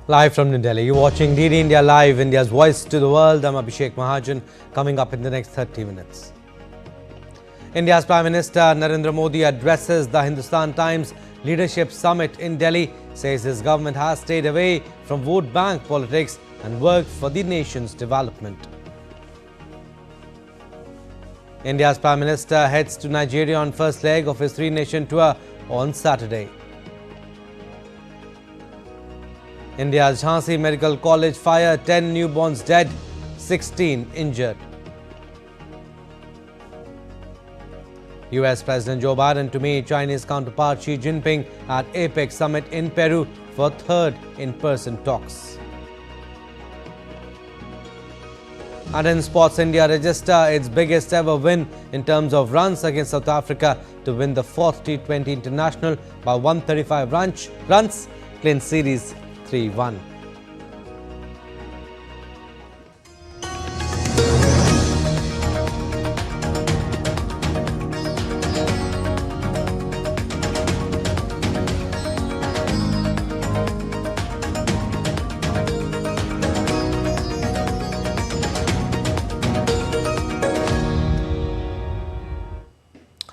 Live from New Delhi, you're watching DD India Live, India's voice to the world. I'm Abhishek Mahajan, coming up in the next 30 minutes. India's Prime Minister Narendra Modi addresses the Hindustan Times Leadership Summit in Delhi, says his government has stayed away from vote bank politics and worked for the nation's development. India's Prime Minister heads to Nigeria on first leg of his three-nation tour on Saturday. India's Jhansi Medical College fire, 10 newborns dead, 16 injured. US President Joe Biden to meet Chinese counterpart Xi Jinping at APEC summit in Peru for third in-person talks. And in sports, India register its biggest ever win in terms of runs against South Africa to win the fourth T20 International by 135 runs, clinch series 3-1.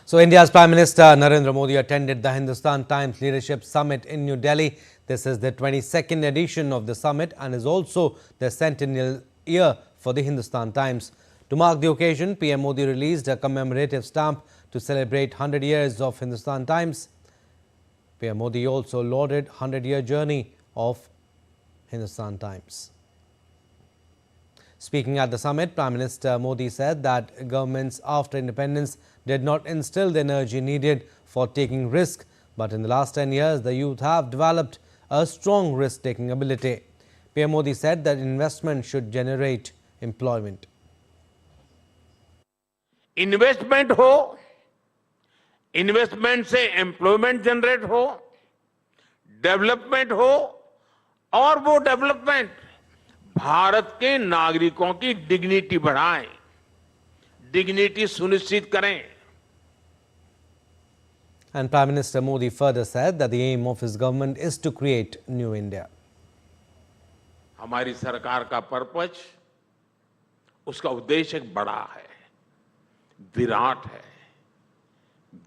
So, India's Prime Minister Narendra Modi attended the Hindustan Times Leadership Summit in New Delhi. This is the 22nd edition of the summit and is also the centennial year for the Hindustan Times. To mark the occasion, PM Modi released a commemorative stamp to celebrate 100 years of Hindustan Times. PM Modi also lauded 100-year journey of Hindustan Times. Speaking at the summit, Prime Minister Modi said that governments after independence did not instill the energy needed for taking risk, but in the last 10 years, the youth have developed a strong risk-taking ability. PM Modi said that investment should generate employment. Investment हो, investment से employment generate हो, development हो और वो development Bharat के नागरिकों की dignity बढ़ाए, डिग्निटी सुनिश्चित करें. And Prime Minister Modi further said that the aim of his government is to create new India. हमारी सरकार का पर्पस, उसका उद्देश्य एक बड़ा है, विराट है,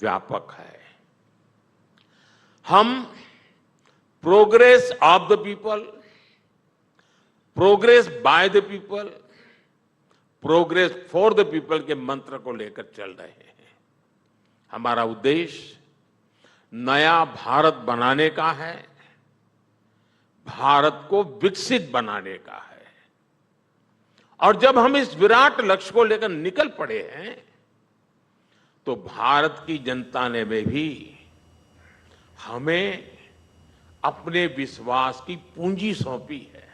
व्यापक है. हम progress of the people, progress by the people, progress for the people के मंत्र को लेकर चल रहे हैं. हमारा उद्देश्य नया भारत बनाने का है, भारत को विकसित बनाने का है. और जब हम इस विराट लक्ष्य को लेकर निकल पड़े हैं, तो भारत की जनता ने भी हमें अपने विश्वास की पूंजी सौंपी है.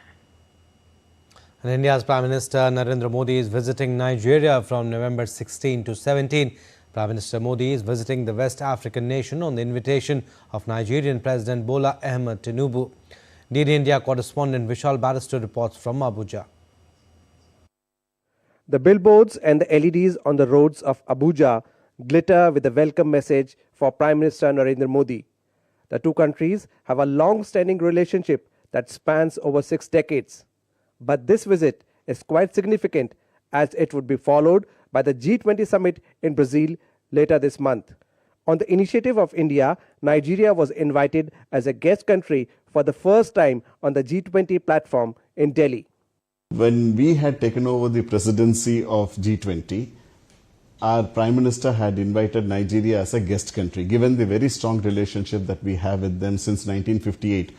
And India's Prime Minister Narendra Modi is visiting Nigeria from November 16 to 17. Prime Minister Modi is visiting the West African nation on the invitation of Nigerian President Bola Ahmed Tinubu. DD India correspondent Vishal Barrister reports from Abuja. The billboards and the LEDs on the roads of Abuja glitter with a welcome message for Prime Minister Narendra Modi. The two countries have a long-standing relationship that spans over 6 decades. But this visit is quite significant as it would be followed by the G20 summit in Brazil later this month. On the initiative of India, Nigeria was invited as a guest country for the first time on the G20 platform in Delhi. When we had taken over the presidency of G20, our Prime Minister had invited Nigeria as a guest country. Given the very strong relationship that we have with them since 1958,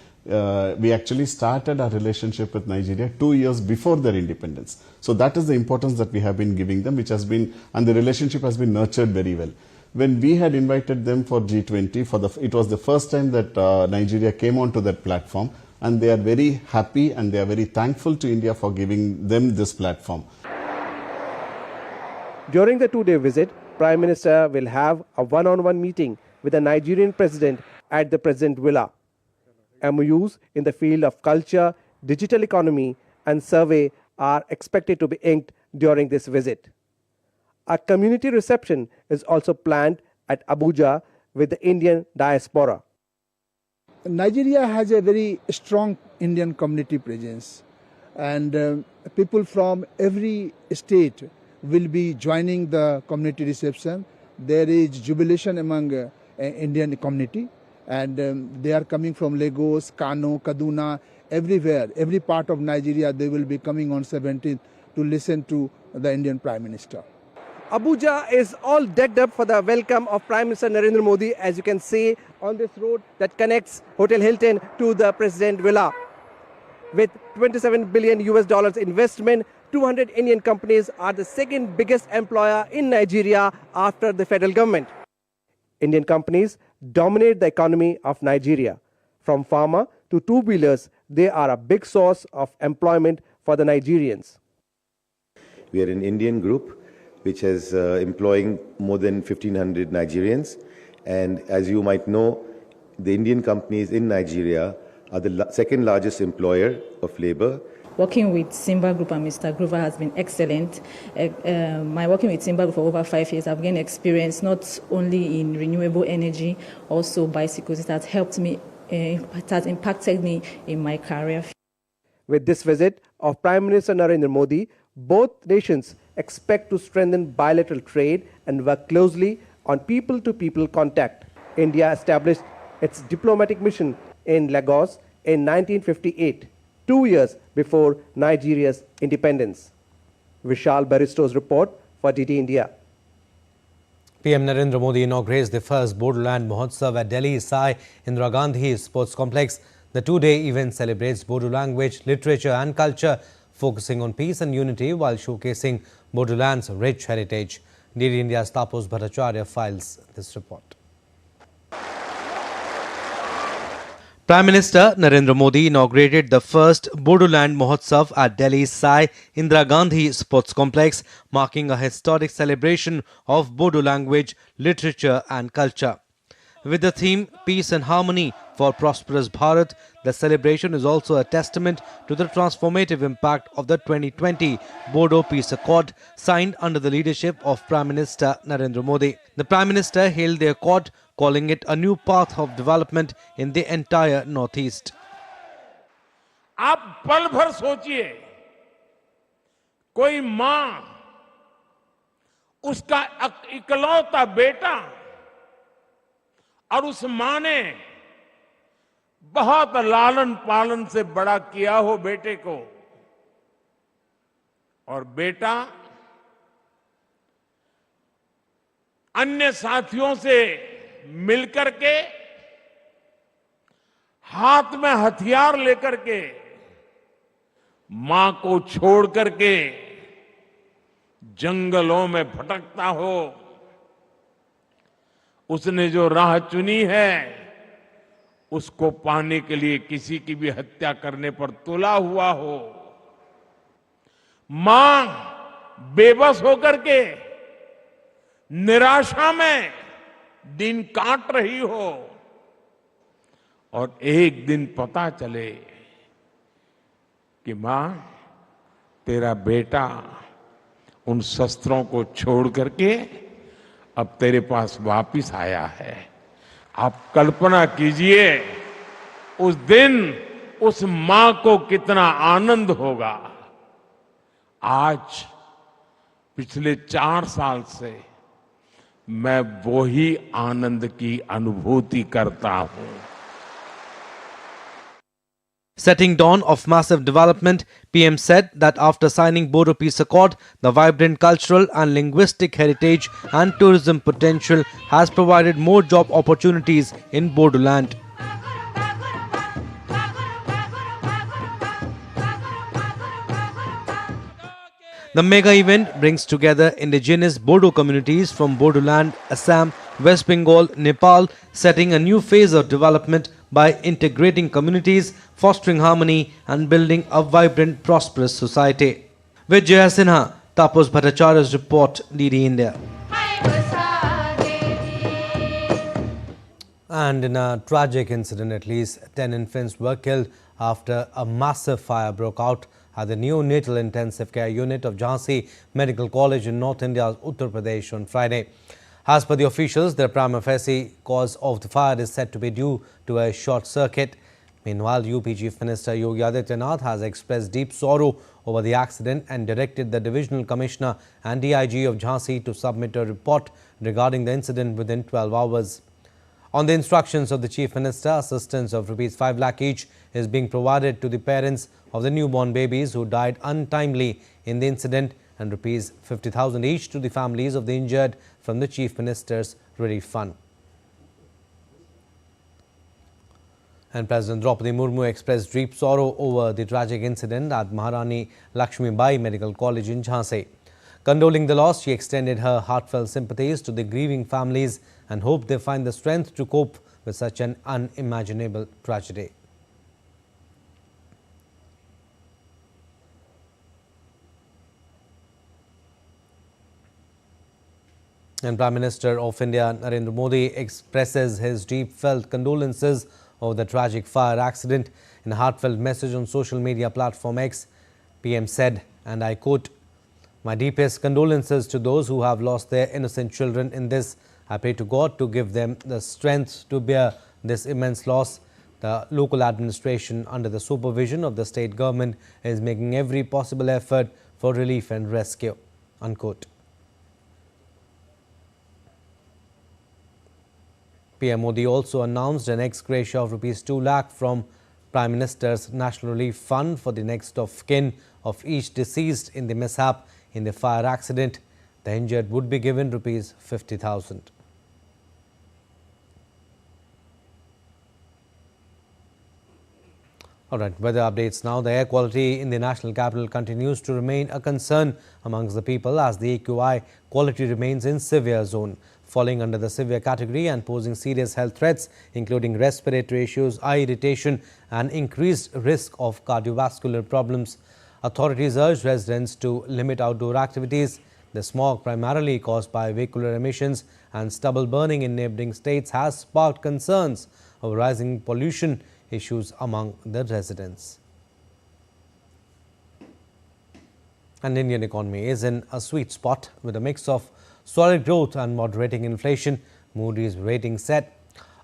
we actually started our relationship with Nigeria 2 years before their independence. So that is the importance that we have been giving them, which has been, and the relationship has been nurtured very well. When we had invited them for G20, it was the first time that Nigeria came onto that platform, and they are very happy and they are very thankful to India for giving them this platform. During the 2-day visit, Prime Minister will have a one-on-one meeting with the Nigerian President at the President Villa. MOUs in the field of culture, digital economy and survey are expected to be inked during this visit. A community reception is also planned at Abuja with the Indian diaspora. Nigeria has a very strong Indian community presence, and people from every state will be joining the community reception. There is jubilation among Indian community, and they are coming from Lagos, Kano, Kaduna, everywhere, every part of Nigeria. They will be coming on 17th to listen to the Indian Prime Minister. Abuja is all decked up for the welcome of Prime Minister Narendra Modi, as you can see on this road that connects Hotel Hilton to the President Villa. With 27 billion US dollars investment, 200 Indian companies are the second biggest employer in Nigeria after the federal government. Indian companies dominate the economy of Nigeria. From pharma to two-wheelers, they are a big source of employment for the Nigerians. We are an Indian group which is employing more than 1,500 Nigerians. And as you might know, the Indian companies in Nigeria are the second largest employer of labor. Working with Simba Group and Mr. Grover has been excellent. My working with Simba Group for over 5 years, I've gained experience not only in renewable energy, also bicycles. It has helped me, it has impacted me in my career. With this visit of Prime Minister Narendra Modi, both nations expect to strengthen bilateral trade and work closely on people-to-people contact. India established its diplomatic mission in Lagos in 1958, 2 years before Nigeria's independence. Vishal Baristo's report for DT India. PM Narendra Modi inaugurates the first Bodoland Mahotsav at Delhi's Sai Indira Gandhi Sports Complex. The two-day event celebrates Bodo language, literature and culture, focusing on peace and unity while showcasing Bodoland's rich heritage. DT India's Prasar Bharati files this report. Prime Minister Narendra Modi inaugurated the first Bodoland Mahotsav at Delhi's Sai Indira Gandhi Sports Complex, marking a historic celebration of Bodo language, literature and culture. With the theme Peace and Harmony for Prosperous Bharat, the celebration is also a testament to the transformative impact of the 2020 Bodo Peace Accord signed under the leadership of Prime Minister Narendra Modi. The Prime Minister hailed the accord, calling it a new path of development in the entire Northeast. आप पल भर सोचिए, कोई मां उसका इकलौता बेटा और उस मां ने बहुत लालन पालन से बड़ा किया हो बेटे को, और बेटा अन्य साथियों से मिलकर के हाथ में हथियार लेकर के मां को छोड़ करके जंगलों में भटकता हो, उसने जो राह चुनी है उसको पाने के लिए किसी की भी हत्या करने पर तुला हुआ हो, मां बेबस होकर के निराशा में दिन काट रही हो और एक दिन पता चले कि मां तेरा बेटा उन शस्त्रों को छोड़ करके अब तेरे पास वापिस आया है। आप कल्पना कीजिए उस दिन उस मां को कितना आनंद होगा। आज पिछले 4 साल से मैं वो ही आनंद की अनुभूति करता हूं। Setting dawn of massive development, PM said that after signing Bodo Peace Accord, the vibrant cultural and linguistic heritage and tourism potential has provided more job opportunities in Bodoland. The mega event brings together indigenous Bodo communities from Bodoland, Assam, West Bengal, Nepal, setting a new phase of development by integrating communities, fostering harmony and building a vibrant, prosperous society. With Jaya Sinha, Tapas Bhattacharya's report, DD India. And in a tragic incident, at least 10 infants were killed after a massive fire broke out at the neonatal intensive care unit of Jhansi Medical College in North India's Uttar Pradesh on Friday. As per the officials, the prima facie cause of the fire is said to be due to a short circuit. Meanwhile, UP Chief Minister Yogi Adityanath has expressed deep sorrow over the accident and directed the Divisional Commissioner and DIG of Jhansi to submit a report regarding the incident within 12 hours. On the instructions of the Chief Minister, assistance of ₹5 lakh each is being provided to the parents of the newborn babies who died untimely in the incident and ₹50,000 each to the families of the injured from the Chief Minister's Relief Fund. And President Draupadi Murmu expressed deep sorrow over the tragic incident at Maharani Lakshmi Bai Medical College in Jhansi. Condoling the loss, she extended her heartfelt sympathies to the grieving families and hoped they find the strength to cope with such an unimaginable tragedy. And Prime Minister of India Narendra Modi expresses his deep-felt condolences over the tragic fire accident. In a heartfelt message on social media platform X, PM said, and I quote, "My deepest condolences to those who have lost their innocent children in this. I pray to God to give them the strength to bear this immense loss. The local administration, under the supervision of the state government, is making every possible effort for relief and rescue." Unquote. PM Modi also announced an ex gratia of ₹2 lakh from Prime Minister's National Relief Fund for the next of kin of each deceased in the mishap in the fire accident. The injured would be given ₹50,000. All right, weather updates now. The air quality in the national capital continues to remain a concern amongst the people as the AQI quality remains in severe zone, falling under the severe category and posing serious health threats, including respiratory issues, eye irritation and increased risk of cardiovascular problems. Authorities urge residents to limit outdoor activities. The smog, primarily caused by vehicular emissions and stubble burning in neighboring states, has sparked concerns of rising pollution issues among the residents. And Indian economy is in a sweet spot with a mix of solid growth and moderating inflation, Moody's rating set.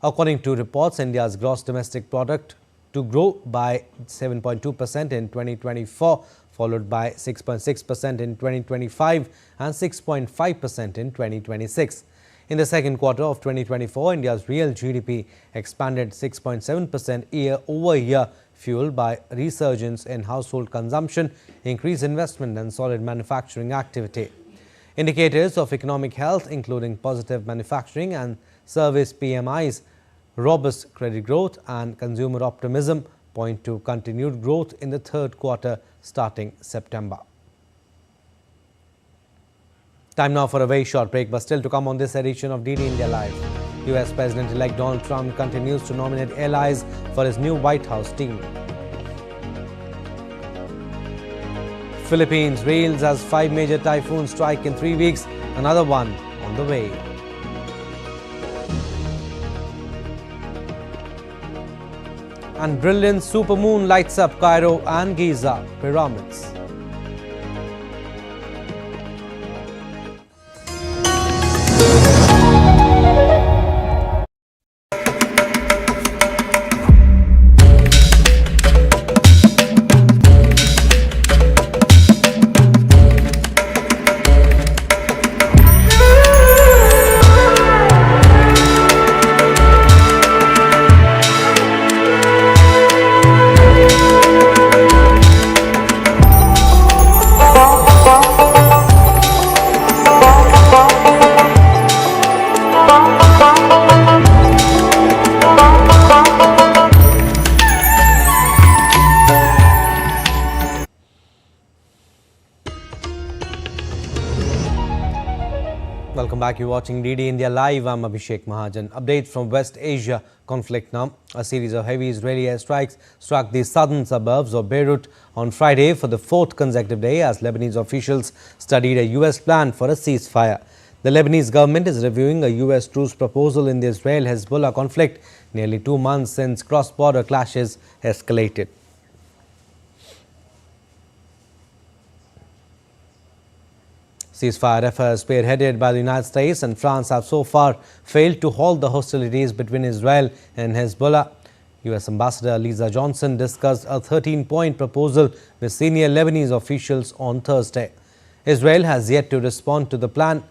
According to reports, India's gross domestic product to grow by 7.2% in 2024, followed by 6.6% in 2025 and 6.5% in 2026. In the second quarter of 2024, India's real GDP expanded 6.7% year-over-year, fueled by resurgence in household consumption, increased investment and solid manufacturing activity. Indicators of economic health, including positive manufacturing and service PMIs, robust credit growth and consumer optimism, point to continued growth in the third quarter starting September. Time now for a very short break, but still to come on this edition of DD India Live. US President-elect Donald Trump continues to nominate allies for his new White House team. Philippines reels as 5 major typhoons strike in 3 weeks, another one on the way. And brilliant supermoon lights up Cairo and Giza pyramids. Welcome back. You're watching DD India Live. I'm Abhishek Mahajan. Updates from West Asia conflict now. A series of heavy Israeli airstrikes struck the southern suburbs of Beirut on Friday for the 4th consecutive day as Lebanese officials studied a US plan for a ceasefire. The Lebanese government is reviewing a US truce proposal in the Israel-Hezbollah conflict nearly 2 months since cross-border clashes escalated. Ceasefire efforts spearheaded by the United States and France have so far failed to halt the hostilities between Israel and Hezbollah. U.S. Ambassador Lisa Johnson discussed a 13-point proposal with senior Lebanese officials on Thursday. Israel has yet to respond to the plan.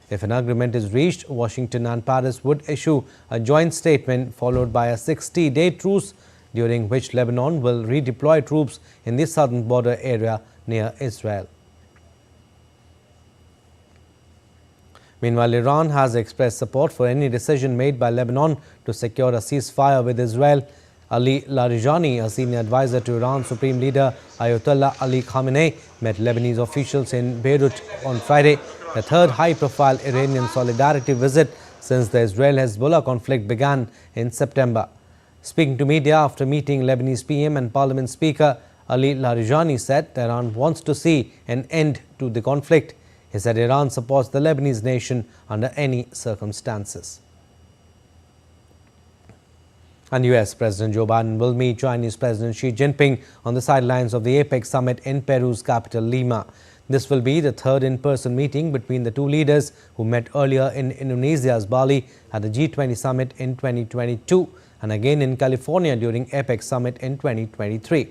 If an agreement is reached, Washington and Paris would issue a joint statement followed by a 60-day truce, during which Lebanon will redeploy troops in the southern border area near Israel. Meanwhile, Iran has expressed support for any decision made by Lebanon to secure a ceasefire with Israel. Ali Larijani, a senior advisor to Iran's Supreme Leader Ayatollah Ali Khamenei, met Lebanese officials in Beirut on Friday, the third high-profile Iranian solidarity visit since the Israel-Hezbollah conflict began in September. Speaking to media after meeting Lebanese PM and Parliament Speaker, Ali Larijani said Iran wants to see an end to the conflict. He said Iran supports the Lebanese nation under any circumstances. And U.S. President Joe Biden will meet Chinese President Xi Jinping on the sidelines of the APEC summit in Peru's capital, Lima. This will be the third in-person meeting between the two leaders who met earlier in Indonesia's Bali at the G20 summit in 2022 and again in California during APEC summit in 2023.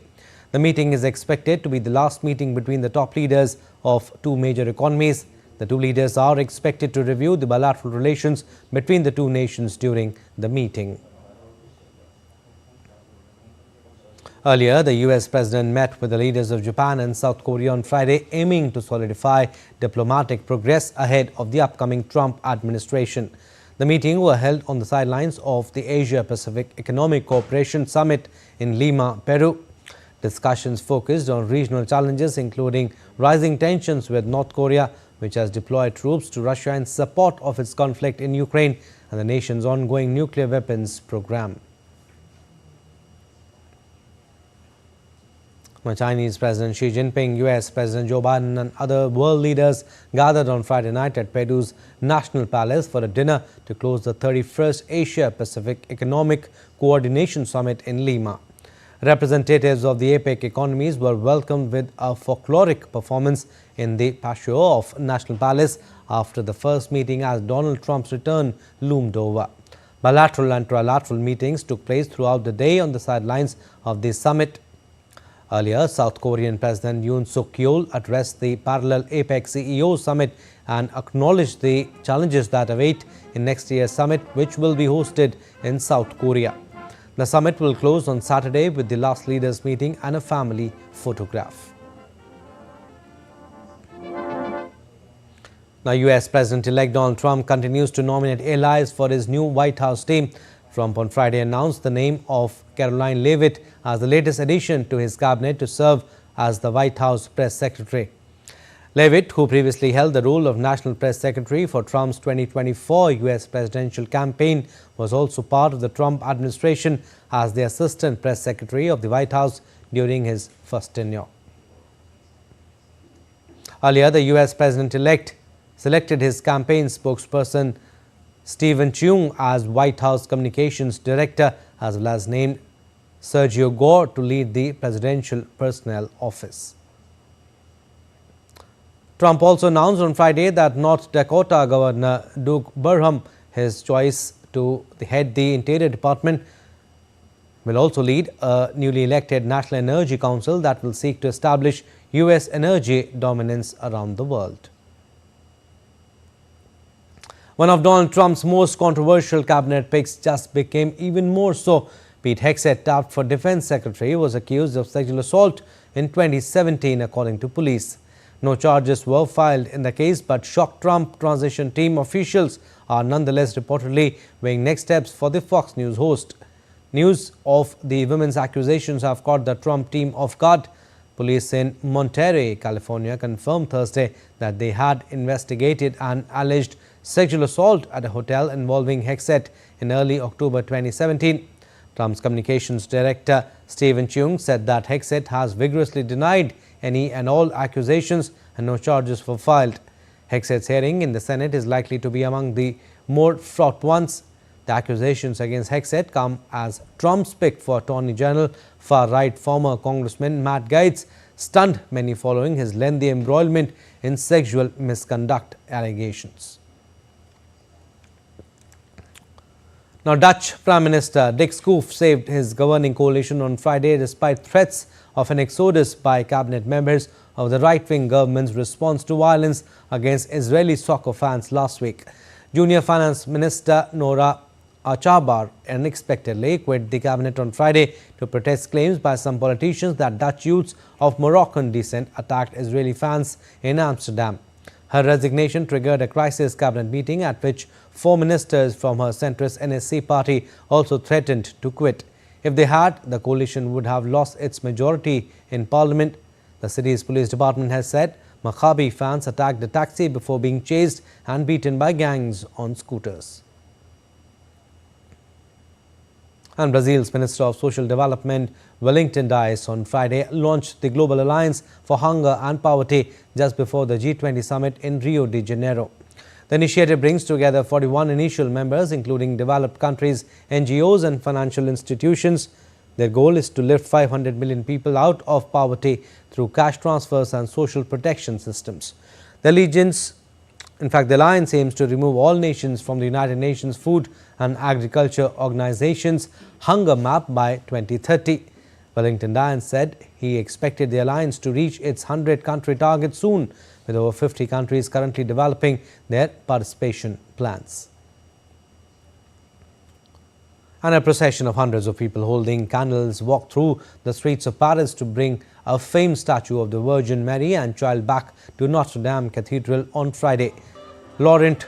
The meeting is expected to be the last meeting between the top leaders of two major economies. The two leaders are expected to review the bilateral relations between the two nations during the meeting. Earlier, the U.S. President met with the leaders of Japan and South Korea on Friday, aiming to solidify diplomatic progress ahead of the upcoming Trump administration. The meeting was held on the sidelines of the Asia-Pacific Economic Cooperation Summit in Lima, Peru. Discussions focused on regional challenges, including rising tensions with North Korea, which has deployed troops to Russia in support of its conflict in Ukraine, and the nation's ongoing nuclear weapons program. Chinese President Xi Jinping, U.S. President Joe Biden and other world leaders gathered on Friday night at Peru's National Palace for a dinner to close the 31st Asia-Pacific Economic Coordination Summit in Lima. Representatives of the APEC economies were welcomed with a folkloric performance in the patio of National Palace after the first meeting as Donald Trump's return loomed over. Bilateral and trilateral meetings took place throughout the day on the sidelines of the summit. Earlier, South Korean President Yoon Suk-yeol addressed the parallel APEC CEO summit and acknowledged the challenges that await in next year's summit, which will be hosted in South Korea. The summit will close on Saturday with the last leaders meeting and a family photograph. Now, U.S. President-elect Donald Trump continues to nominate allies for his new White House team. Trump on Friday announced the name of Caroline Leavitt as the latest addition to his cabinet to serve as the White House press secretary. Leavitt, who previously held the role of National Press Secretary for Trump's 2024 U.S. presidential campaign, was also part of the Trump administration as the Assistant Press Secretary of the White House during his first tenure. Earlier, the U.S. President-elect selected his campaign spokesperson Stephen Cheung as White House Communications Director, as well as named Sergio Gore to lead the Presidential Personnel Office. Trump also announced on Friday that North Dakota Governor Doug Burgum, his choice to head the Interior Department, will also lead a newly elected National Energy Council that will seek to establish U.S. energy dominance around the world. One of Donald Trump's most controversial cabinet picks just became even more so. Pete Hegseth, tapped for Defense Secretary, was accused of sexual assault in 2017, according to police. No charges were filed in the case, but shocked Trump transition team officials are nonetheless reportedly weighing next steps for the Fox News host. News of the women's accusations have caught the Trump team off guard. Police in Monterey, California, confirmed Thursday that they had investigated an alleged sexual assault at a hotel involving Hegseth in early October 2017. Trump's communications director Stephen Cheung said that Hegseth has vigorously denied any and all accusations and no charges were filed. Hegseth's hearing in the Senate is likely to be among the more fraught ones. The accusations against Hegseth come as Trump's pick for Attorney General, far-right former Congressman Matt Gaetz, stunned many following his lengthy embroilment in sexual misconduct allegations. Now, Dutch Prime Minister Dick Schoof saved his governing coalition on Friday despite threats of an exodus by cabinet members of the right-wing government's response to violence against Israeli soccer fans last week. Junior Finance Minister Nora Achabar unexpectedly quit the cabinet on Friday to protest claims by some politicians that Dutch youths of Moroccan descent attacked Israeli fans in Amsterdam. Her resignation triggered a crisis cabinet meeting at which 4 ministers from her centrist NSC party also threatened to quit. If they had, the coalition would have lost its majority in parliament. The city's police department has said Maccabi fans attacked a taxi before being chased and beaten by gangs on scooters. And Brazil's Minister of Social Development, Wellington Dias, on Friday launched the Global Alliance for Hunger and Poverty just before the G20 summit in Rio de Janeiro. The initiative brings together 41 initial members, including developed countries, NGOs and financial institutions. Their goal is to lift 500 million people out of poverty through cash transfers and social protection systems. The alliance aims to remove all nations from the United Nations Food and Agriculture Organization's hunger map by 2030. Wellington Dias said he expected the alliance to reach its 100-country target soon, with over 50 countries currently developing their participation plans. And a procession of hundreds of people holding candles walked through the streets of Paris to bring a famed statue of the Virgin Mary and Child back to Notre-Dame Cathedral on Friday. Laurent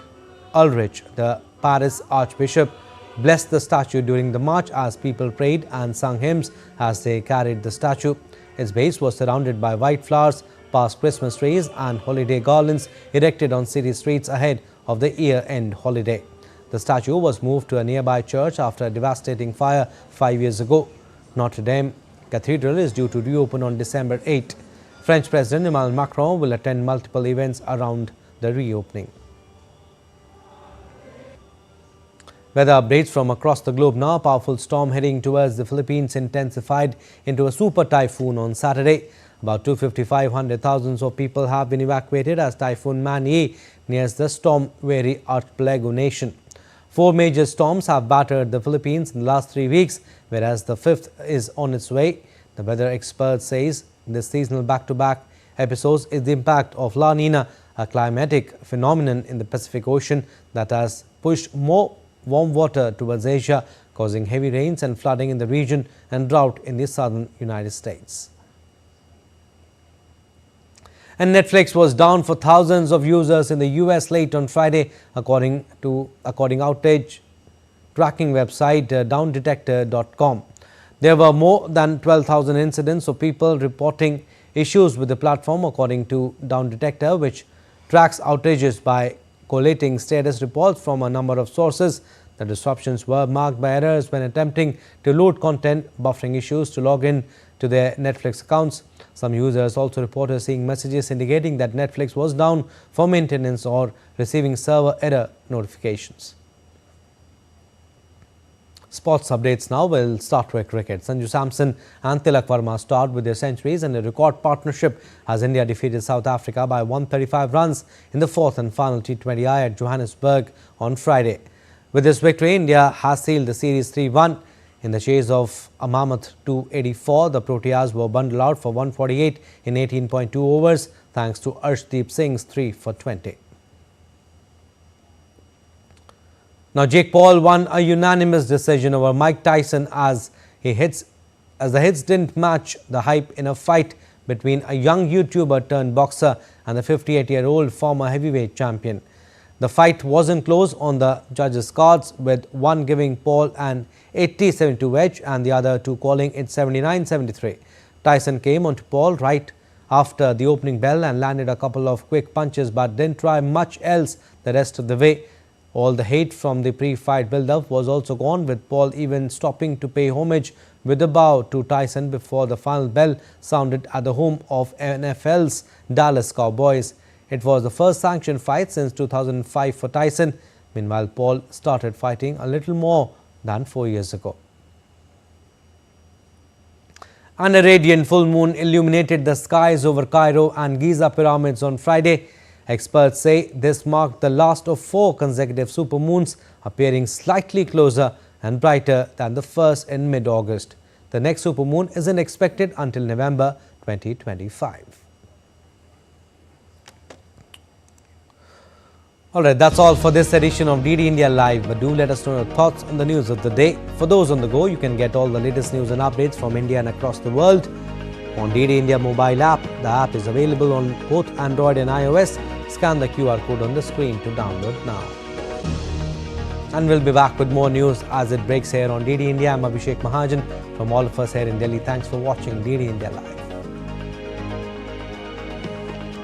Ulrich, the Paris Archbishop, blessed the statue during the march as people prayed and sung hymns as they carried the statue. Its base was surrounded by white flowers, past Christmas trees and holiday garlands erected on city streets ahead of the year-end holiday. The statue was moved to a nearby church after a devastating fire 5 years ago. Notre-Dame Cathedral is due to reopen on December 8. French President Emmanuel Macron will attend multiple events around the reopening. Weather updates from across the globe now. A powerful storm heading towards the Philippines intensified into a super typhoon on Saturday. About 255 thousands of people have been evacuated as Typhoon Mani nears the storm-weary archipelago nation. 4 major storms have battered the Philippines in the last 3 weeks, whereas the 5th is on its way. The weather expert says this seasonal back-to-back episodes is the impact of La Nina, a climatic phenomenon in the Pacific Ocean that has pushed more warm water towards Asia, causing heavy rains and flooding in the region and drought in the southern United States. And Netflix was down for thousands of users in the US late on Friday, according outage tracking website downdetector.com. There were more than 12,000 incidents of people reporting issues with the platform, according to Down Detector, which tracks outages by collating status reports from a number of sources. The disruptions were marked by errors when attempting to load content, buffering issues to log in to their Netflix accounts. Some users also reported seeing messages indicating that Netflix was down for maintenance or receiving server error notifications. Sports updates now. We'll start with cricket. Sanju Samson and Tilak Verma start with their centuries and a record partnership as India defeated South Africa by 135 runs in the 4th and final T20-I at Johannesburg on Friday. With this victory, India has sealed the series 3-1. In the chase of a mammoth 284, the Proteas were bundled out for 148 in 18.2 overs thanks to Arshdeep Singh's 3 for 20. Now, Jake Paul won a unanimous decision over Mike Tyson as the hits didn't match the hype in a fight between a young YouTuber turned boxer and the 58-year-old former heavyweight champion. The fight wasn't close on the judges' cards, with one giving Paul an 80-72 edge and the other two calling it 79-73. Tyson came onto Paul right after the opening bell and landed a couple of quick punches but didn't try much else the rest of the way. All the hate from the pre-fight build-up was also gone, with Paul even stopping to pay homage with a bow to Tyson before the final bell sounded at the home of NFL's Dallas Cowboys. It was the first sanctioned fight since 2005 for Tyson. Meanwhile, Paul started fighting a little more than 4 years ago. And a radiant full moon illuminated the skies over Cairo and Giza pyramids on Friday. Experts say this marked the last of 4 consecutive supermoons, appearing slightly closer and brighter than the first in mid-August. The next supermoon isn't expected until November 2025. Alright, that's all for this edition of DD India Live, but do let us know your thoughts on the news of the day. For those on the go, you can get all the latest news and updates from India and across the world on DD India mobile app. The app is available on both Android and iOS. Scan the QR code on the screen to download now. And we'll be back with more news as it breaks here on DD India. I'm Abhishek Mahajan. From all of us here in Delhi, thanks for watching DD India Live.